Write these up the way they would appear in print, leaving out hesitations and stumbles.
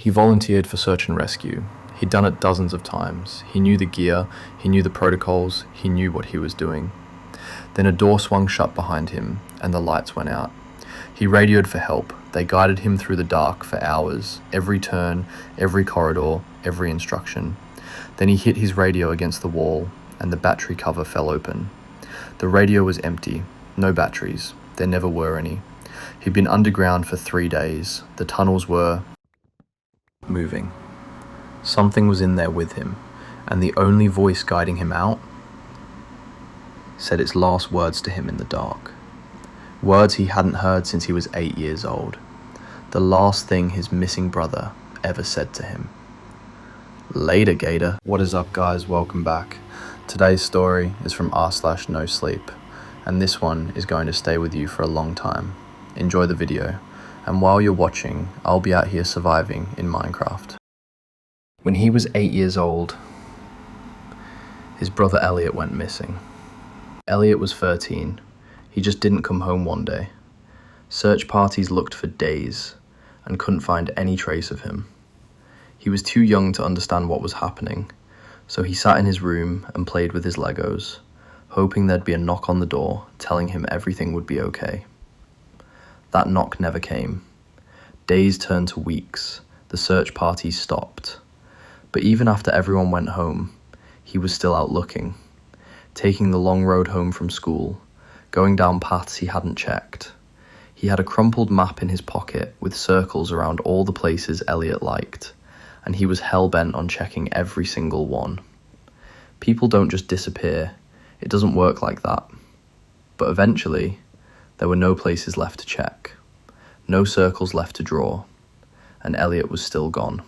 He volunteered for search and rescue. He'd done it dozens of times. He knew the gear, he knew the protocols, he knew what he was doing. Then a door swung shut behind him, and the lights went out. He radioed for help. They guided him through the dark for hours, every turn, every corridor, every instruction. Then he hit his radio against the wall, and the battery cover fell open. The radio was empty, no batteries. There never were any. He'd been underground for 3 days. The tunnels were moving. Something was in there with him, and the only voice guiding him out said its last words to him in the dark. Words he hadn't heard since he was 8 years old. The last thing his missing brother ever said to him. Later, Gator. What is up, guys? Welcome back. Today's story is from r/no sleep, and this one is going to stay with you for a long time. Enjoy the video, and while you're watching, I'll be out here surviving in Minecraft. When he was 8 years old, his brother Elliot went missing. Elliot was 13. He just didn't come home one day. Search parties looked for days and couldn't find any trace of him. He was too young to understand what was happening, so he sat in his room and played with his Legos, hoping there'd be a knock on the door telling him everything would be okay. That knock never came. Days turned to weeks. The search parties stopped. But even after everyone went home, he was still out looking, taking the long road home from school, going down paths he hadn't checked. He had a crumpled map in his pocket with circles around all the places Elliot liked, and he was hell-bent on checking every single one. People don't just disappear. It doesn't work like that. But eventually, there were no places left to check, no circles left to draw, and Elliot was still gone.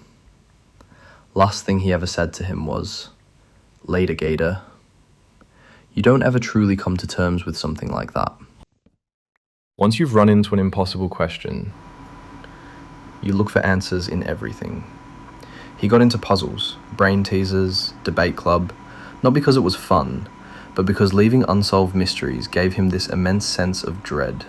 Last thing he ever said to him was, "Later, Gator." You don't ever truly come to terms with something like that. Once you've run into an impossible question, you look for answers in everything. He got into puzzles, brain teasers, debate club, not because it was fun, but because leaving unsolved mysteries gave him this immense sense of dread.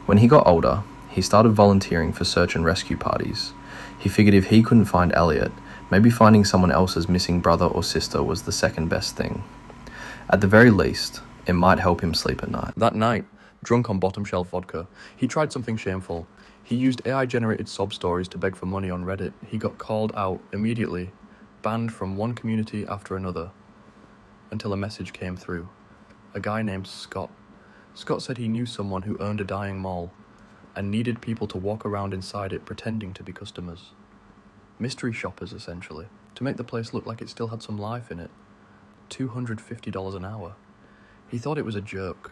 When he got older, he started volunteering for search and rescue parties. He figured if he couldn't find Elliot, maybe finding someone else's missing brother or sister was the second best thing. At the very least, it might help him sleep at night. That night, drunk on bottom shelf vodka, he tried something shameful. He used AI-generated sob stories to beg for money on Reddit. He got called out immediately, banned from one community after another, until a message came through. A guy named Scott. Scott said he knew someone who owned a dying mall and needed people to walk around inside it pretending to be customers. Mystery shoppers, essentially, to make the place look like it still had some life in it. $250 an hour. He thought it was a joke.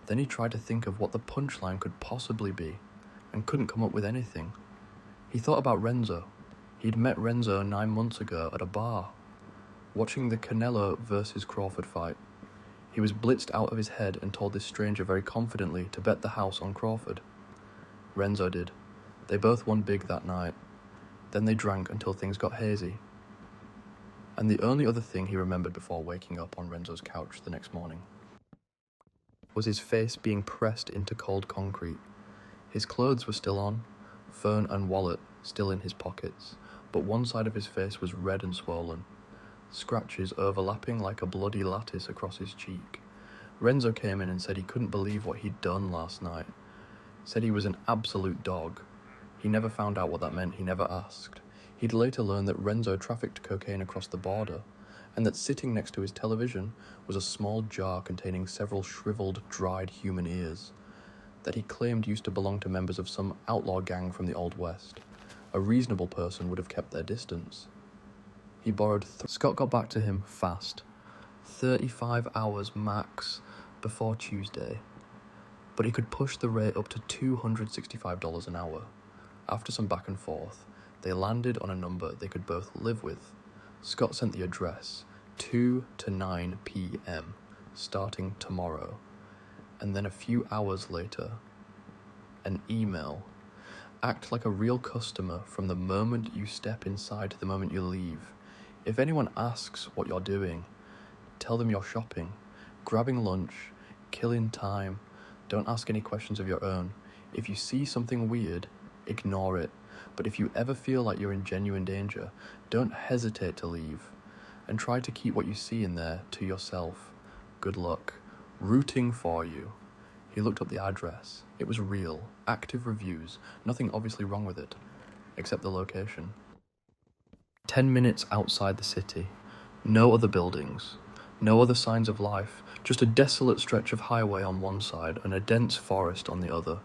Then he tried to think of what the punchline could possibly be, and couldn't come up with anything. He thought about Renzo. He'd met Renzo 9 months ago at a bar, watching the Canelo versus Crawford fight. He was blitzed out of his head and told this stranger very confidently to bet the house on Crawford. Renzo did. They both won big that night. Then they drank until things got hazy. And the only other thing he remembered before waking up on Renzo's couch the next morning was his face being pressed into cold concrete. His clothes were still on, phone and wallet still in his pockets, but one side of his face was red and swollen, scratches overlapping like a bloody lattice across his cheek. Renzo came in and said he couldn't believe what he'd done last night. Said he was an absolute dog. He never found out what that meant, he never asked. He'd later learned that Renzo trafficked cocaine across the border, and that sitting next to his television was a small jar containing several shriveled, dried human ears, that he claimed used to belong to members of some outlaw gang from the Old West. A reasonable person would have kept their distance. He borrowed Scott got back to him fast, 35 hours max before Tuesday, but he could push the rate up to $265 an hour. After some back and forth, they landed on a number they could both live with. Scott sent the address, 2 to 9 p.m., starting tomorrow. And then a few hours later, an email. Act like a real customer from the moment you step inside to the moment you leave. If anyone asks what you're doing, tell them you're shopping, grabbing lunch, killing time. Don't ask any questions of your own. If you see something weird, ignore it. But if you ever feel like you're in genuine danger, don't hesitate to leave, and try to keep what you see in there to yourself. Good luck. Rooting for you. He looked up the address. It was real. Active reviews. Nothing obviously wrong with it, except the location. 10 minutes outside the city. No other buildings. No other signs of life. Just a desolate stretch of highway on one side and a dense forest on the other.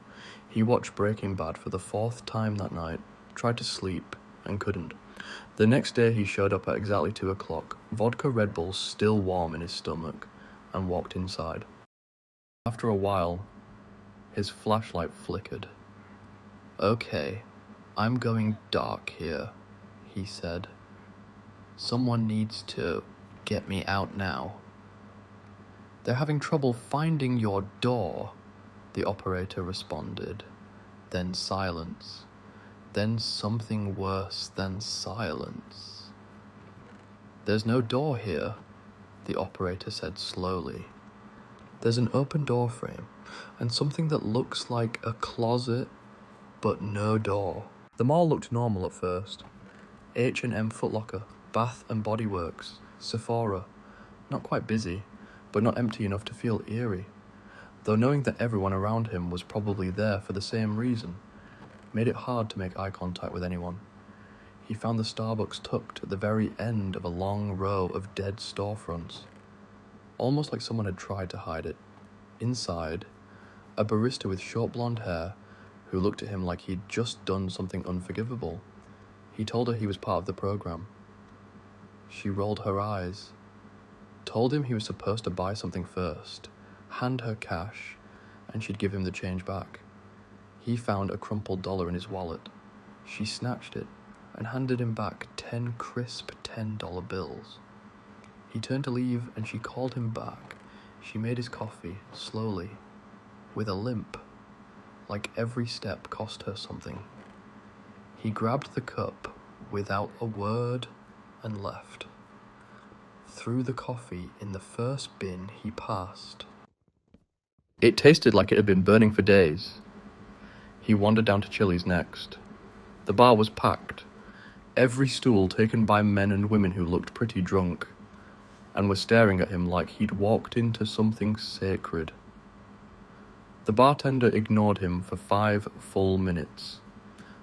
He watched Breaking Bad for the 4th time that night, tried to sleep, and couldn't. The next day he showed up at exactly 2 o'clock, vodka Red Bull still warm in his stomach, and walked inside. After a while, his flashlight flickered. "Okay, I'm going dark here," he said. "Someone needs to get me out now." "They're having trouble finding your door," the operator responded. Then silence. Then something worse than silence. "There's no door here," the operator said slowly. "There's an open door frame, and something that looks like a closet, but no door." The mall looked normal at first. H&M Foot Locker, Bath and Body Works, Sephora. Not quite busy, but not empty enough to feel eerie. Though knowing that everyone around him was probably there for the same reason, made it hard to make eye contact with anyone. He found the Starbucks tucked at the very end of a long row of dead storefronts. Almost like someone had tried to hide it. Inside, a barista with short blonde hair who looked at him like he'd just done something unforgivable. He told her he was part of the program. She rolled her eyes, told him he was supposed to buy something first, hand her cash, and she'd give him the change back. He found a crumpled dollar in his wallet. She snatched it and handed him back 10 crisp $10 bills. He turned to leave and she called him back. She made his coffee, slowly, with a limp, like every step cost her something. He grabbed the cup without a word and left. Threw the coffee in the first bin he passed. It tasted like it had been burning for days. He wandered down to Chili's next. The bar was packed, every stool taken by men and women who looked pretty drunk, and were staring at him like he'd walked into something sacred. The bartender ignored him for 5 full minutes,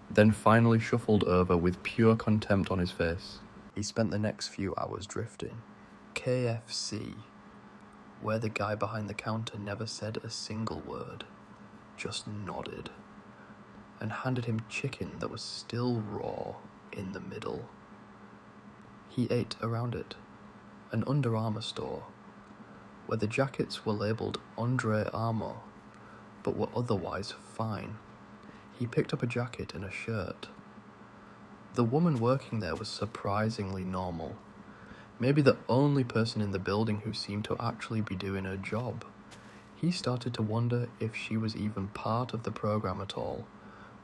then finally shuffled over with pure contempt on his face. He spent the next few hours drifting. KFC, where the guy behind the counter never said a single word, just nodded, and handed him chicken that was still raw in the middle. He ate around it. An Under Armour store, where the jackets were labelled Andre Armour, but were otherwise fine. He picked up a jacket and a shirt. The woman working there was surprisingly normal. Maybe the only person in the building who seemed to actually be doing her job. He started to wonder if she was even part of the program at all.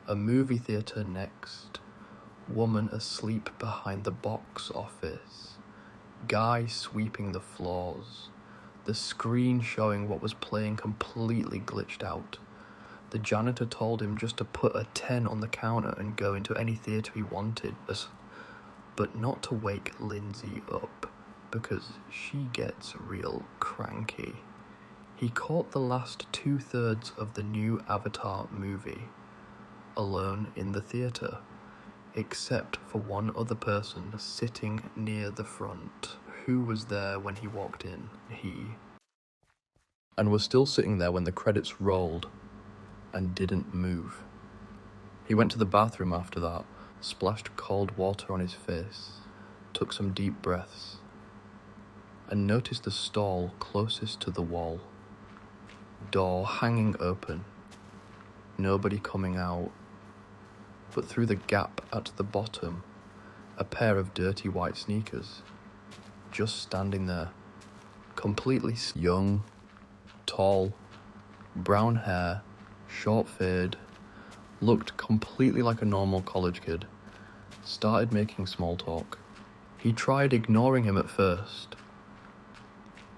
A movie theatre next. Woman asleep behind the box office. Guy sweeping the floors. The screen showing what was playing completely glitched out. The janitor told him just to put a 10 on the counter and go into any theatre he wanted, but not to wake Lindsay up, because she gets real cranky. He caught the last 2/3 of the new Avatar movie, alone in the theatre, except for one other person sitting near the front, who was there when he walked in, and was still sitting there when the credits rolled, and didn't move. He went to the bathroom after that, splashed cold water on his face, took some deep breaths, and noticed the stall closest to the wall. Door hanging open. Nobody coming out. But through the gap at the bottom, a pair of dirty white sneakers, just standing there, completely young, tall, brown hair, short fade, looked completely like a normal college kid, started making small talk. He tried ignoring him at first,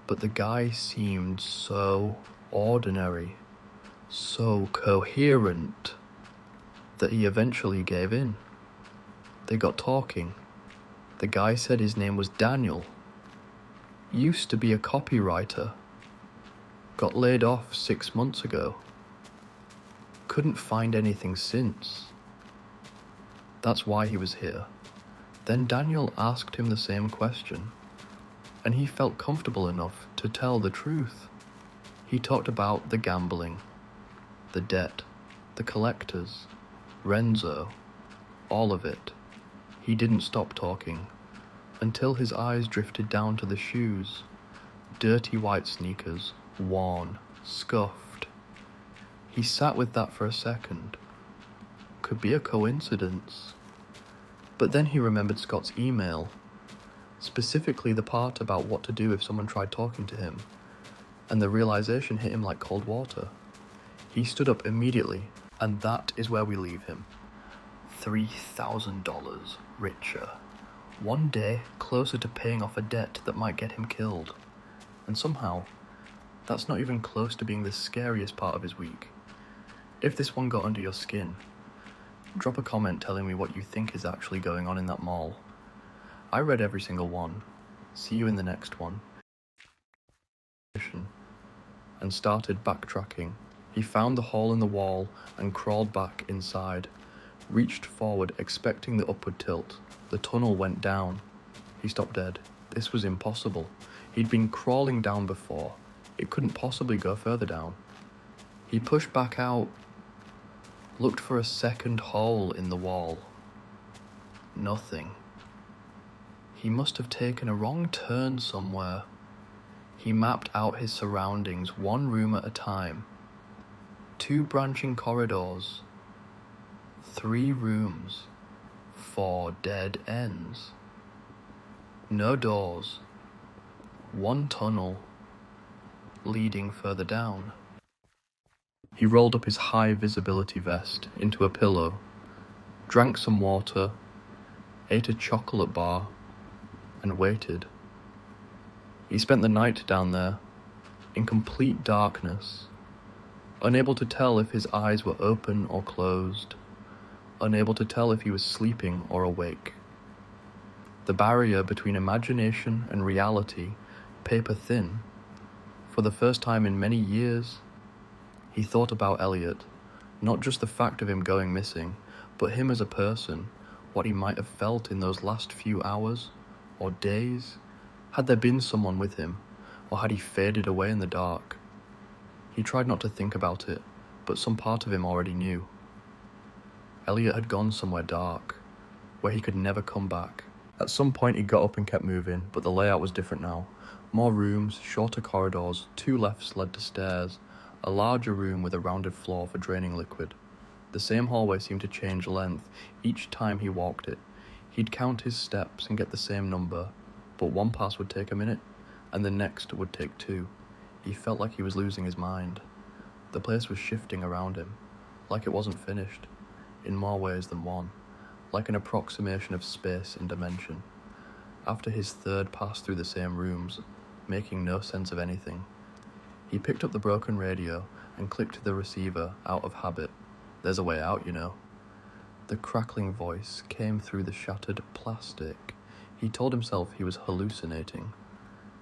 but the guy seemed so ordinary, so coherent, that he eventually gave in. They got talking. The guy said his name was Daniel. Used to be a copywriter. Got laid off 6 months ago. Couldn't find anything since. That's why he was here. Then Daniel asked him the same question, and he felt comfortable enough to tell the truth. He talked about the gambling, the debt, the collectors, Renzo, all of it. He didn't stop talking until his eyes drifted down to the shoes. Dirty white sneakers, worn, scuffed. He sat with that for a second. Could be a coincidence. But then he remembered Scott's email, specifically the part about what to do if someone tried talking to him, and the realization hit him like cold water. He stood up immediately, and that is where we leave him. $3,000 richer. One day closer to paying off a debt that might get him killed. And somehow, that's not even close to being the scariest part of his week. If this one got under your skin, drop a comment telling me what you think is actually going on in that mall. I read every single one. See you in the next one. And started backtracking. He found the hole in the wall and crawled back inside. Reached forward, expecting the upward tilt. The tunnel went down. He stopped dead. This was impossible. He'd been crawling down before. It couldn't possibly go further down. He pushed back out. Looked for a second hole in the wall. Nothing. He must have taken a wrong turn somewhere. He mapped out his surroundings, one room at a time. 2 branching corridors. 3 rooms. 4 dead ends. No doors. 1 tunnel leading further down. He rolled up his high visibility vest into a pillow, drank some water, ate a chocolate bar, and waited. He spent the night down there, in complete darkness, unable to tell if his eyes were open or closed, unable to tell if he was sleeping or awake. The barrier between imagination and reality, paper thin. For the first time in many years, he thought about Elliot, not just the fact of him going missing, but him as a person, what he might have felt in those last few hours or days. Had there been someone with him, or had he faded away in the dark? He tried not to think about it, but some part of him already knew. Elliot had gone somewhere dark, where he could never come back. At some point he got up and kept moving, but the layout was different now. More rooms, shorter corridors, 2 lefts led to stairs, a larger room with a rounded floor for draining liquid. The same hallway seemed to change length each time he walked it. He'd count his steps and get the same number, but one pass would take a minute, and the next would take 2. He felt like he was losing his mind. The place was shifting around him, like it wasn't finished, in more ways than one, like an approximation of space and dimension. After his 3rd pass through the same rooms, making no sense of anything, he picked up the broken radio and clicked the receiver out of habit. There's a way out, you know. The crackling voice came through the shattered plastic. He told himself he was hallucinating.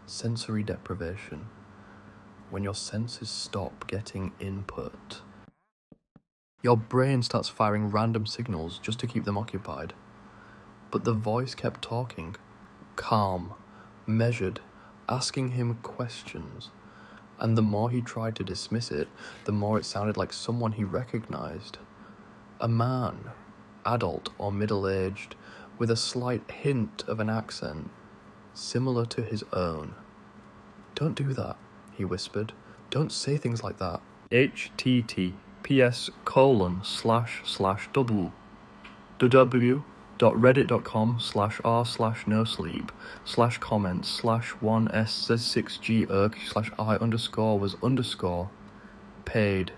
Sensory deprivation. When your senses stop getting input, your brain starts firing random signals just to keep them occupied. But the voice kept talking, calm, measured, asking him questions. And the more he tried to dismiss it, the more it sounded like someone he recognized. A man, adult or middle-aged, with a slight hint of an accent, similar to his own. "Don't do that," he whispered. "Don't say things like that." https://www.reddit.com/r/no-sleep/comments/1s6gurk/I_was_paid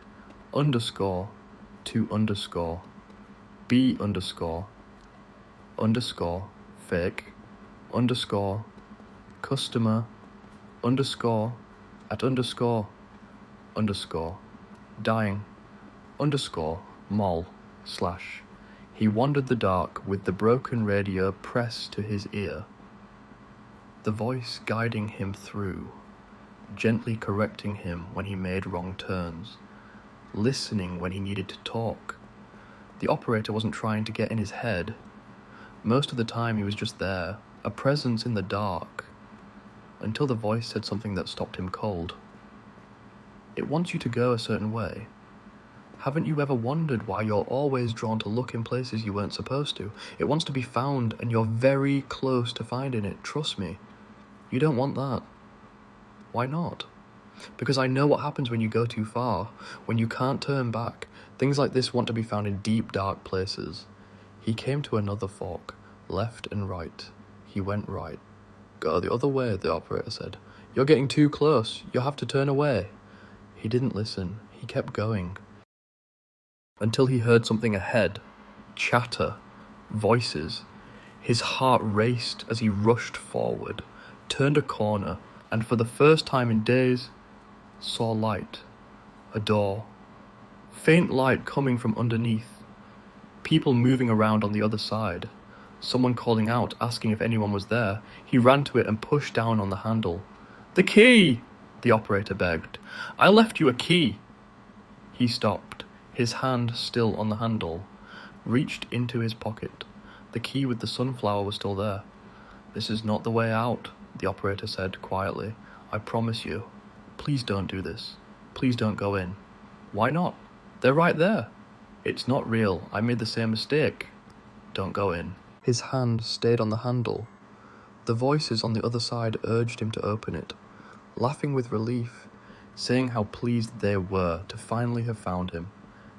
_b__fake_customer_at__dying_mall/ He wandered the dark with the broken radio pressed to his ear, the voice guiding him through, gently correcting him when he made wrong turns, listening when he needed to talk. The operator wasn't trying to get in his head. Most of the time he was just there, a presence in the dark, until the voice said something that stopped him cold. It wants you to go a certain way. Haven't you ever wondered why you're always drawn to look in places you weren't supposed to? It wants to be found, and you're very close to finding it, trust me. You don't want that. Why not? Because I know what happens when you go too far, when you can't turn back. Things like this want to be found in deep, dark places. He came to another fork, left and right. He went right. Go the other way, the operator said. You're getting too close. You'll have to turn away. He didn't listen. He kept going. Until he heard something ahead. Chatter. Voices. His heart raced as he rushed forward, turned a corner, and for the first time in days, saw light. A door. Faint light coming from underneath. People moving around on the other side. Someone calling out, asking if anyone was there. He ran to it and pushed down on the handle. "The key!" the operator begged. "I left you a key." He stopped, his hand still on the handle, reached into his pocket. The key with the sunflower was still there. "This is not the way out," the operator said quietly. "I promise you. Please don't do this. Please don't go in." "Why not? They're right there." "It's not real. I made the same mistake." "Don't go in." His hand stayed on the handle. The voices on the other side urged him to open it, laughing with relief, saying how pleased they were to finally have found him.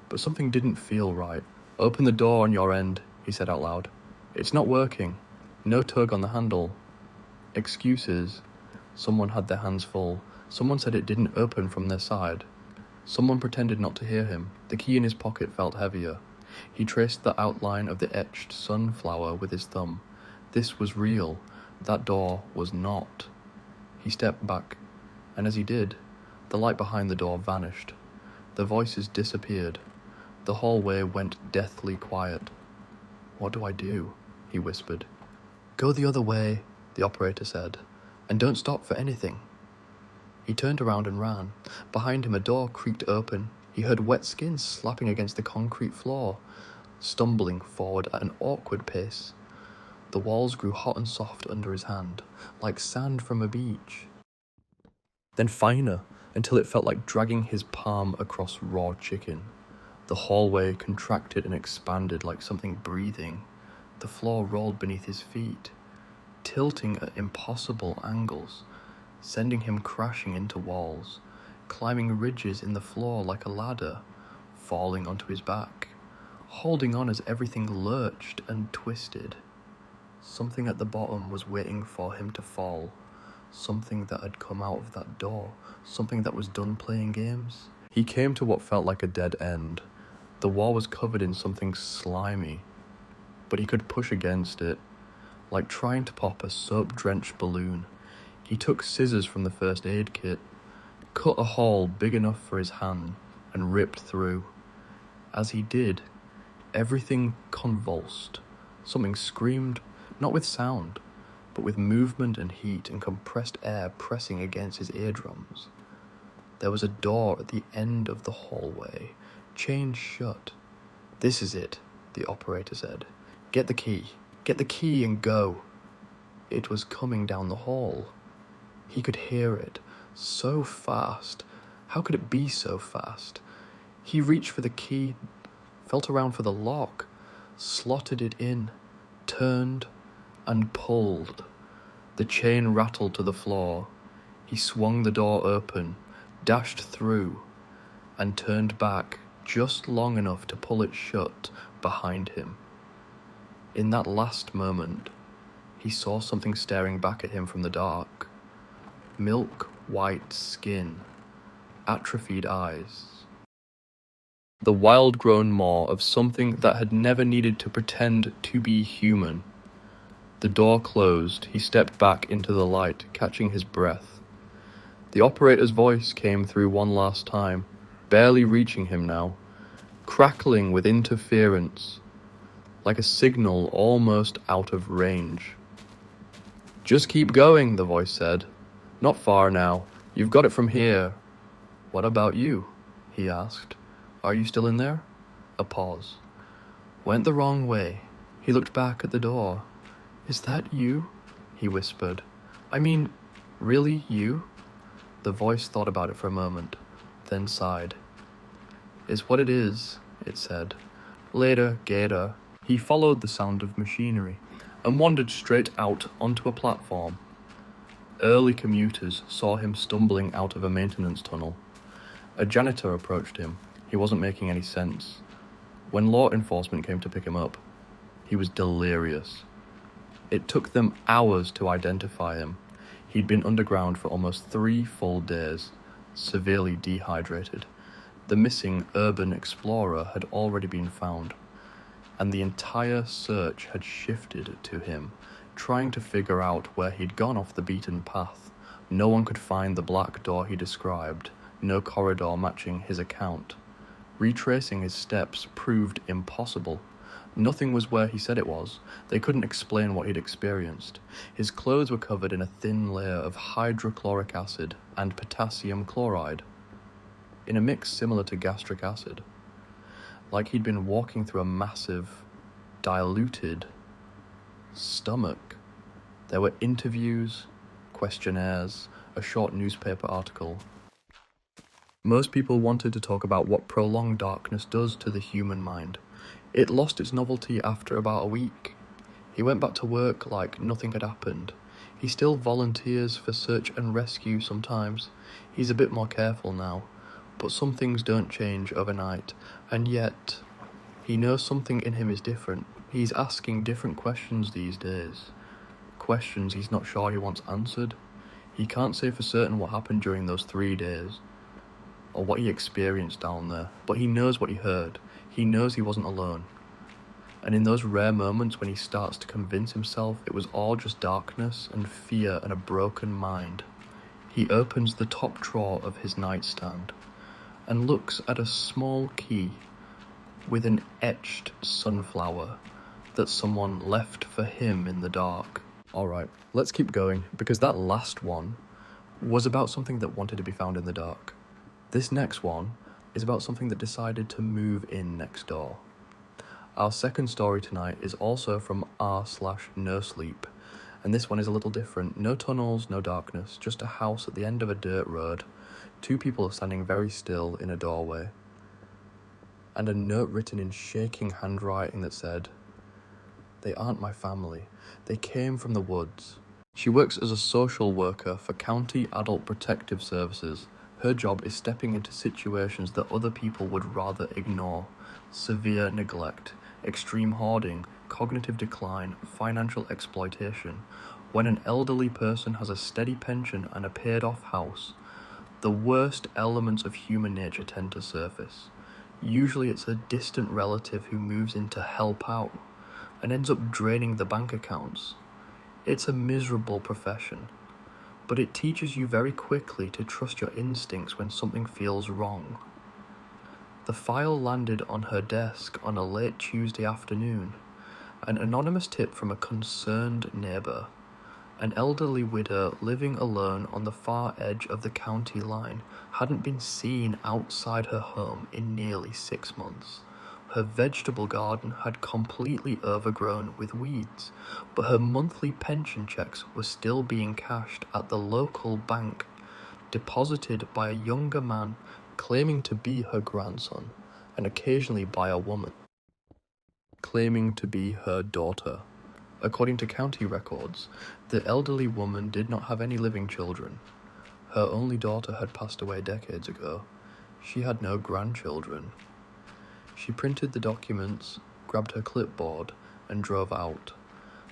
But something didn't feel right. "Open the door on your end," he said out loud. "It's not working. No tug on the handle." Excuses. Someone had their hands full. Someone said it didn't open from their side. Someone pretended not to hear him. The key in his pocket felt heavier. He traced the outline of the etched sunflower with his thumb. This was real. That door was not. He stepped back, and as he did, the light behind the door vanished. The voices disappeared. The hallway went deathly quiet. "What do I do?" he whispered. "Go the other way," the operator said, "and don't stop for anything." He turned around and ran. Behind him a door creaked open. He heard wet skin slapping against the concrete floor, stumbling forward at an awkward pace. The walls grew hot and soft under his hand, like sand from a beach. Then finer, until it felt like dragging his palm across raw chicken. The hallway contracted and expanded like something breathing. The floor rolled beneath his feet, tilting at impossible angles, sending him crashing into walls, climbing ridges in the floor like a ladder, falling onto his back, holding on as everything lurched and twisted. Something at the bottom was waiting for him to fall, something that had come out of that door, something that was done playing games. He came to what felt like a dead end. The wall was covered in something slimy, but he could push against it, like trying to pop a soap-drenched balloon. He took scissors from the first aid kit, cut a hole big enough for his hand, and ripped through. As he did, everything convulsed. Something screamed, not with sound, but with movement and heat and compressed air pressing against his eardrums. There was a door at the end of the hallway, chained shut. "This is it," the operator said. Get the key and go." It was coming down the hall. He could hear it, so fast. How could it be so fast? He reached for the key, felt around for the lock, slotted it in, turned, and pulled. The chain rattled to the floor. He swung the door open, dashed through, and turned back just long enough to pull it shut behind him. In that last moment, he saw something staring back at him from the dark. Milk-white skin, atrophied eyes. The wild-grown maw of something that had never needed to pretend to be human. The door closed. He stepped back into the light, catching his breath. The operator's voice came through one last time, barely reaching him now, crackling with interference. like a signal almost out of range. "Just keep going," the voice said. "Not far now. You've got it from here." "What about you?" he asked. "Are you still in there?" A pause. "Went the wrong way." He looked back at the door. "Is that you?" he whispered. "I mean, really you?" The voice thought about it for a moment, then sighed. "Is what it is," it said. "Later, Gator." He followed the sound of machinery and wandered straight out onto a platform. Early commuters saw him stumbling out of a maintenance tunnel. A janitor approached him. He wasn't making any sense. When law enforcement came to pick him up, he was delirious. It took them hours to identify him. He'd been underground for almost 3 full days, severely dehydrated. The missing urban explorer had already been found, and the entire search had shifted to him, trying to figure out where he'd gone off the beaten path. No one could find the black door he described, no corridor matching his account. Retracing his steps proved impossible. Nothing was where he said it was. They couldn't explain what he'd experienced. His clothes were covered in a thin layer of hydrochloric acid and potassium chloride, in a mix similar to gastric acid. Like he'd been walking through a massive, diluted stomach. There were interviews, questionnaires, a short newspaper article. Most people wanted to talk about what prolonged darkness does to the human mind. It lost its novelty after about a week. He went back to work like nothing had happened. He still volunteers for search and rescue sometimes. He's a bit more careful now, but some things don't change overnight, and yet he knows something in him is different. He's asking different questions these days. Questions he's not sure he wants answered. He can't say for certain what happened during those 3 days, or what he experienced down there, but he knows what he heard. He knows he wasn't alone. And in those rare moments when he starts to convince himself it was all just darkness and fear and a broken mind, he opens the top drawer of his nightstand and looks at a small key with an etched sunflower that someone left for him in the dark. Alright, let's keep going, because that last one was about something that wanted to be found in the dark. This next one is about something that decided to move in next door. Our second story tonight is also from r/no sleep, and this one is a little different. No tunnels, no darkness, just a house at the end of a dirt road. 2 people are standing very still in a doorway, and a note written in shaking handwriting that said, "They aren't my family. They came from the woods." She works as a social worker for County Adult Protective Services. Her job is stepping into situations that other people would rather ignore. Severe neglect, extreme hoarding, cognitive decline, financial exploitation. When an elderly person has a steady pension and a paid-off house, the worst elements of human nature tend to surface. Usually it's a distant relative who moves in to help out and ends up draining the bank accounts. It's a miserable profession, but it teaches you very quickly to trust your instincts when something feels wrong. The file landed on her desk on a late Tuesday afternoon. An anonymous tip from a concerned neighbour. An elderly widow living alone on the far edge of the county line hadn't been seen outside her home in nearly 6 months. Her vegetable garden had completely overgrown with weeds, but her monthly pension checks were still being cashed at the local bank, deposited by a younger man claiming to be her grandson, and occasionally by a woman claiming to be her daughter. According to county records, the elderly woman did not have any living children. Her only daughter had passed away decades ago. She had no grandchildren. She printed the documents, grabbed her clipboard, and drove out.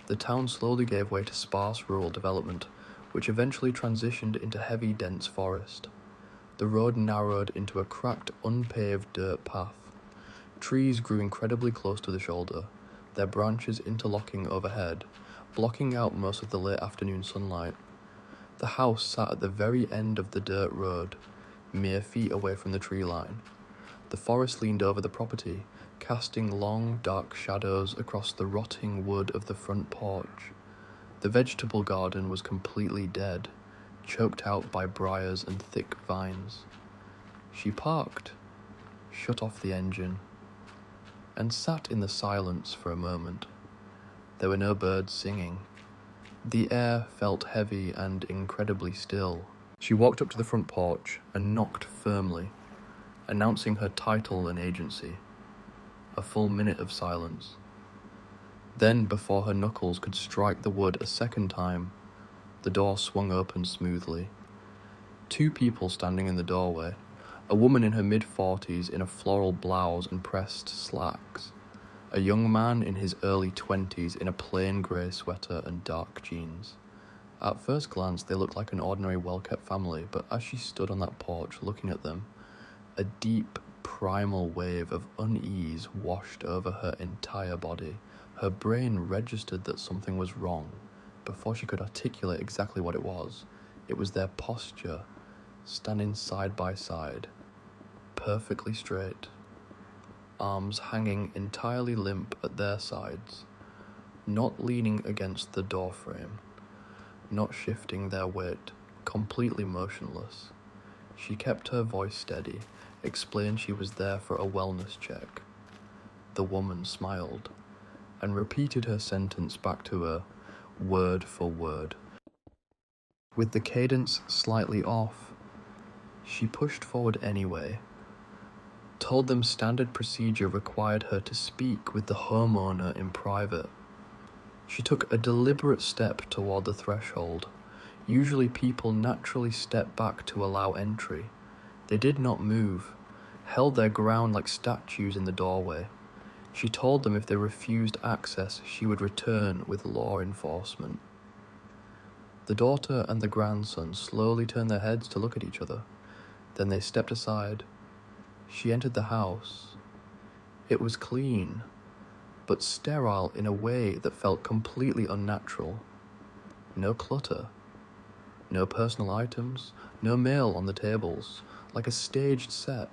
The town slowly gave way to sparse rural development, which eventually transitioned into heavy, dense forest. The road narrowed into a cracked, unpaved dirt path. Trees grew incredibly close to the shoulder, their branches interlocking overhead, blocking out most of the late afternoon sunlight. The house sat at the very end of the dirt road, mere feet away from the tree line. The forest leaned over the property, casting long, dark shadows across the rotting wood of the front porch. The vegetable garden was completely dead, choked out by briars and thick vines. She parked, shut off the engine, and sat in the silence for a moment. There were no birds singing. The air felt heavy and incredibly still. She walked up to the front porch and knocked firmly, announcing her title and agency. A full minute of silence. Then, before her knuckles could strike the wood a second time, the door swung open smoothly. Two people standing in the doorway, a woman in her mid-40s in a floral blouse and pressed slacks, a young man in his early 20s in a plain grey sweater and dark jeans. At first glance, they looked like an ordinary well-kept family, but as she stood on that porch looking at them, a deep, primal wave of unease washed over her entire body. Her brain registered that something was wrong. Before she could articulate exactly what it was their posture, standing side by side, perfectly straight, arms hanging entirely limp at their sides, not leaning against the door frame, not shifting their weight, completely motionless. She kept her voice steady, explained she was there for a wellness check. The woman smiled and repeated her sentence back to her, word for word. With the cadence slightly off, she pushed forward anyway, told them standard procedure required her to speak with the homeowner in private. She took a deliberate step toward the threshold. Usually people naturally step back to allow entry. They did not move, held their ground like statues in the doorway. She told them if they refused access, she would return with law enforcement. The daughter and the grandson slowly turned their heads to look at each other. Then they stepped aside. She entered the house. It was clean, but sterile in a way that felt completely unnatural. No clutter. No personal items, no mail on the tables, like a staged set.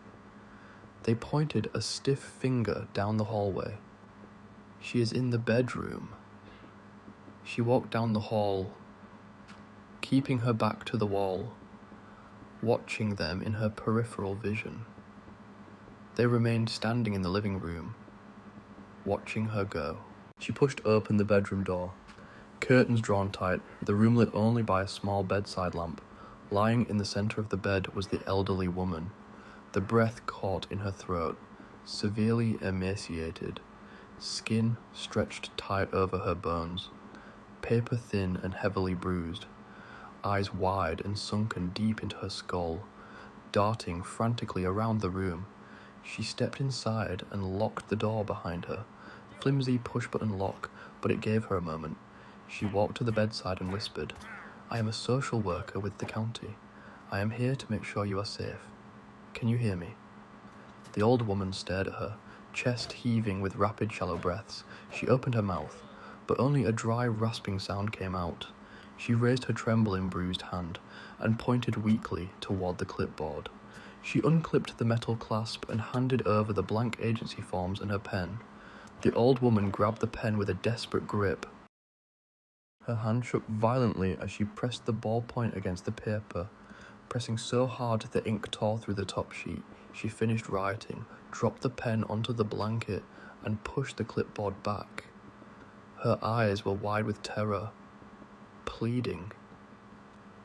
They pointed a stiff finger down the hallway. She is in the bedroom. She walked down the hall, keeping her back to the wall, watching them in her peripheral vision. They remained standing in the living room, watching her go. She pushed open the bedroom door. Curtains drawn tight, the room lit only by a small bedside lamp. Lying in the center of the bed was the elderly woman, the breath caught in her throat, severely emaciated, skin stretched tight over her bones, paper thin and heavily bruised, eyes wide and sunken deep into her skull, darting frantically around the room. She stepped inside and locked the door behind her. Flimsy push-button lock, but it gave her a moment. She walked to the bedside and whispered, "I am a social worker with the county. I am here to make sure you are safe. Can you hear me?" The old woman stared at her, chest heaving with rapid, shallow breaths. She opened her mouth, but only a dry, rasping sound came out. She raised her trembling, bruised hand and pointed weakly toward the clipboard. She unclipped the metal clasp and handed over the blank agency forms and her pen. The old woman grabbed the pen with a desperate grip. Her hand shook violently as she pressed the ballpoint against the paper, pressing so hard the ink tore through the top sheet. She finished writing, dropped the pen onto the blanket, and pushed the clipboard back. Her eyes were wide with terror, pleading.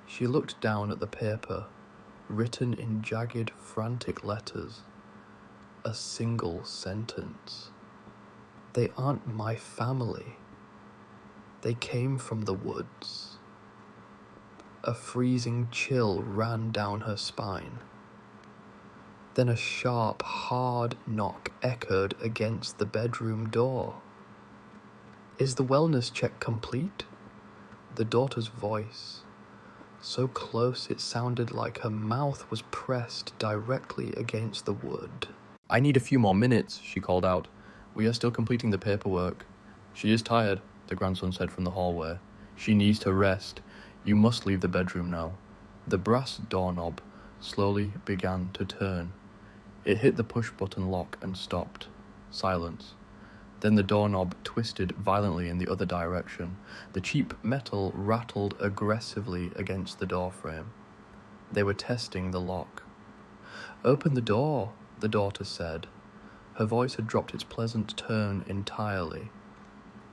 She looked down at the paper, written in jagged, frantic letters. A single sentence. "They aren't my family. They came from the woods." A freezing chill ran down her spine. Then a sharp, hard knock echoed against the bedroom door. "Is the wellness check complete?" The daughter's voice, so close it sounded like her mouth was pressed directly against the wood. "I need a few more minutes," she called out. "We are still completing the paperwork." "She is tired," the grandson said from the hallway. "She needs to rest. You must leave the bedroom now." The brass doorknob slowly began to turn. It hit the push-button lock and stopped. Silence. Then the doorknob twisted violently in the other direction. The cheap metal rattled aggressively against the doorframe. They were testing the lock. "Open the door," the daughter said. Her voice had dropped its pleasant tone entirely.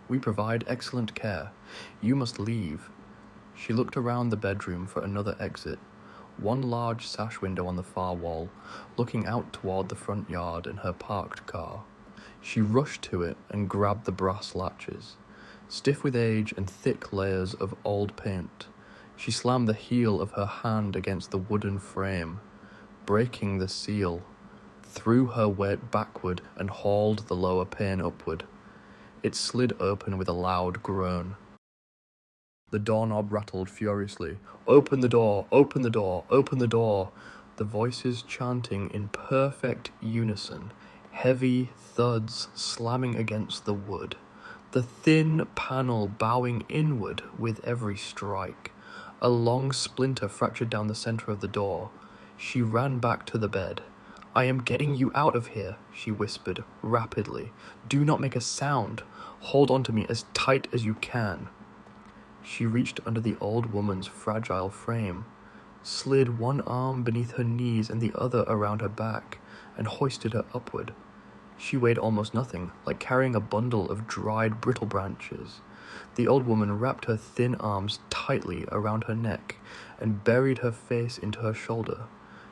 "We provide excellent care. You must leave." She looked around the bedroom for another exit. One large sash window on the far wall, looking out toward the front yard and her parked car. She rushed to it and grabbed the brass latches. Stiff with age and thick layers of old paint, she slammed the heel of her hand against the wooden frame, breaking the seal, threw her weight backward and hauled the lower pane upward. It slid open with a loud groan. The doorknob rattled furiously. "Open the door! Open the door! Open the door!" The voices chanting in perfect unison, heavy thuds slamming against the wood, the thin panel bowing inward with every strike. A long splinter fractured down the center of the door. She ran back to the bed. "I am getting you out of here," she whispered rapidly. "Do not make a sound. Hold on to me as tight as you can." She reached under the old woman's fragile frame, slid one arm beneath her knees and the other around her back, and hoisted her upward. She weighed almost nothing, like carrying a bundle of dried brittle branches. The old woman wrapped her thin arms tightly around her neck and buried her face into her shoulder.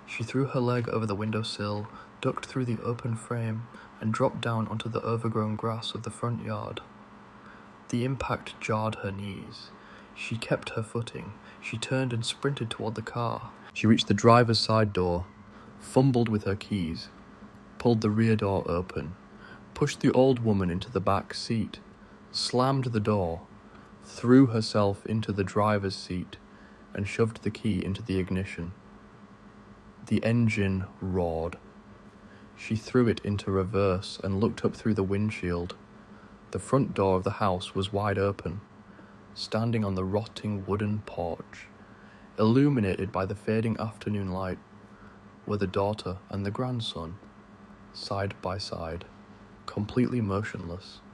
She threw her leg over the windowsill, ducked through the open frame, and dropped down onto the overgrown grass of the front yard. The impact jarred her knees. She kept her footing. She turned and sprinted toward the car. She reached the driver's side door, fumbled with her keys, pulled the rear door open, pushed the old woman into the back seat, slammed the door, threw herself into the driver's seat, and shoved the key into the ignition. The engine roared. She threw it into reverse and looked up through the windshield. The front door of the house was wide open. Standing on the rotting wooden porch, illuminated by the fading afternoon light, were the daughter and the grandson, side by side, completely motionless.